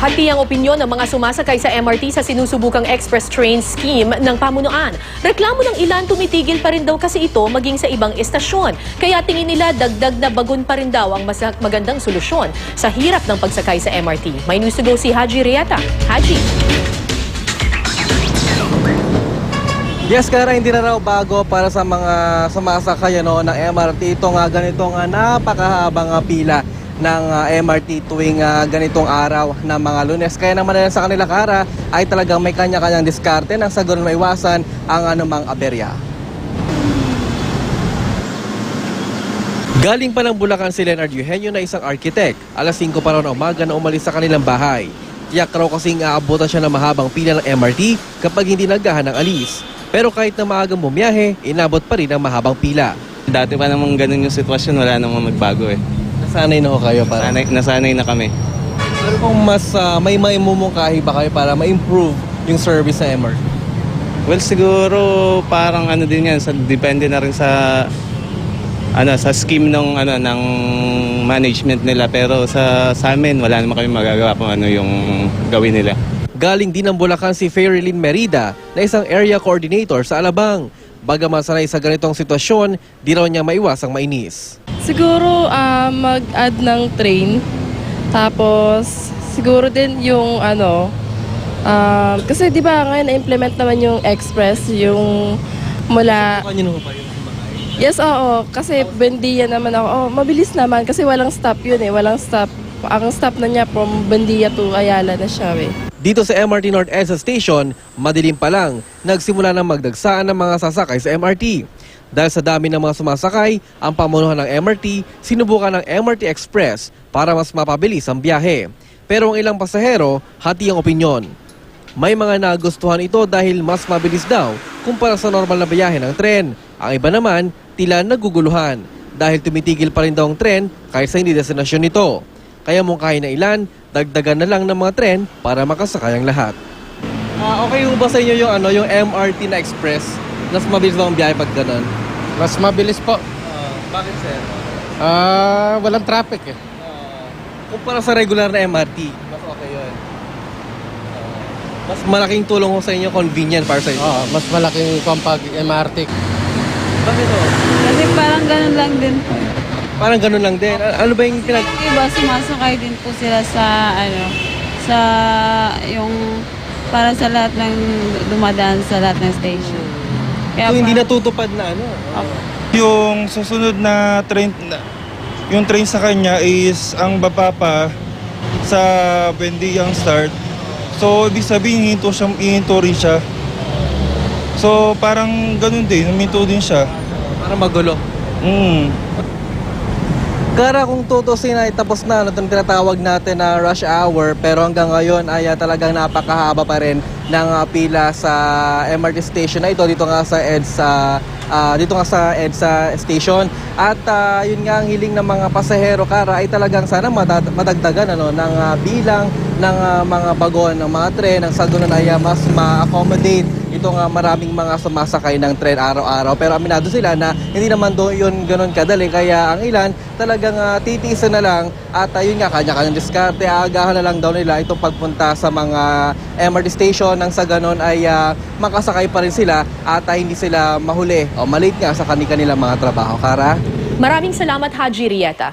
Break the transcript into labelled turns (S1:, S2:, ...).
S1: Hati ang opinyon ng mga sumasakay sa MRT sa sinusubukang express train scheme ng pamunuan. Reklamo ng ilan, tumitigil pa rin daw kasi ito maging sa ibang estasyon. Kaya tingin nila dagdag na bagon pa rin daw ang mas magandang solusyon sa hirap ng pagsakay sa MRT. May news to go si Haji Rieta. Haji.
S2: Yes, Kara, hindi na raw bago para sa mga sumasakay ng MRT. Ito nga ganito nga napakahabang pila ng MRT tuwing ganitong araw ng mga Lunes. Kaya naman sa kanila, Kara, ay talagang may kanya-kanyang diskarte nang sa ganun maiwasan ang anumang aberya. Galing pa ng Bulacan si Leonard Eugenio na isang architect. Alas 5 pa raw ng umaga na umalis sa kanilang bahay. Tiyak raw kasing aabutan siya ng mahabang pila ng MRT kapag hindi naggahan ng alis. Pero kahit na maagang bumiyahe, inabot pa rin ang mahabang pila.
S3: Dati pa namang ganun yung sitwasyon, wala namang magbago eh.
S2: Nasanay na ho kayo para?
S3: Nasanay na kami.
S2: Pero kung mas may maimumungkahi ba kayo para ma-improve yung service sa MRT?
S3: Well, siguro parang ano din yan, depende na rin sa scheme ng ng management nila, pero sa amin wala naman kami magagawa kung ano yung gawin nila.
S2: Galing din ng Bulacan si Fairylyn Merida na isang area coordinator sa Alabang. Bagaman sanay sa ganitong sitwasyon, di raw niya maiwasang mainis.
S4: Siguro mag-add ng train. Tapos siguro din yung kasi di ba ngayon na-implement naman yung express, yung mula...
S2: Kanyo na ba yun?
S4: Yes, oo. Kasi Buendia naman ako. Oh, mabilis naman kasi walang stop yun eh. Walang stop. Ang stop na niya from Buendia to Ayala na siya eh.
S2: Dito sa MRT North EDSA Station, madilim pa lang, nagsimula ng magdagsaan ng mga sasakay sa MRT. Dahil sa dami ng mga sumasakay, ang pamunuan ng MRT, sinubukan ng MRT Express para mas mapabilis ang biyahe. Pero ang ilang pasahero, hati ang opinyon. May mga nagustuhan ito dahil mas mabilis daw kumpara sa normal na biyahe ng tren. Ang iba naman, tila naguguluhan dahil tumitigil pa rin daw ang tren kahit sa hindi destinasyon nito. Kaya mungkahin na ilan, dagdagan na lang ng mga tren para makasakay ang lahat. Okay ba sa inyo yung MRT na express? Mas mabilis ba ang biyahe pag ganun?
S5: Mas mabilis po.
S2: Bakit, sir?
S5: Walang traffic eh.
S2: Kumpara sa regular na MRT, mas okay yun. Mas malaking tulong sa inyo, convenient para sa inyo.
S5: Mas malaking compact MRT.
S2: Bakit o?
S6: Kasi parang ganun lang din po.
S2: Parang ganun lang din. Ano ba yung
S6: Iba sumasakay din po sila sa yung para sa lahat ng dumadaan sa lahat ng station. Kaya
S2: hindi natutupad na
S7: Yung susunod na train, yung train sa kanya is ang baba pa sa Buendia ang start. So, ibig sabihin, hihinto rin siya. So, parang ganun din, huminto din siya.
S2: Para magulo. Kara, kung tutusin ay tapos na itong tinatawag natin na rush hour, pero hanggang ngayon ay talagang napakahaba pa rin ng pila sa MRT station na ito dito nga sa EDSA station. At yun nga ang hiling ng mga pasahero, Kara, ay talagang sana madagdagan ng bilang ng mga bagon ng mga tren, ang sa ganun ay mas ma-accommodate itong maraming mga sumasakay ng tren araw-araw. Pero aminado sila na hindi naman doon yun ganun kadali, kaya ang ilan talagang titiisan na lang at yun nga kanya-kanyang diskarte, aagahan na lang daw nila itong pagpunta sa mga MRT station nang sa ganun ay makasakay pa rin sila at hindi sila mahuli o malate nga sa kanilang mga trabaho. Kara?
S1: Maraming salamat, Haji Rieta.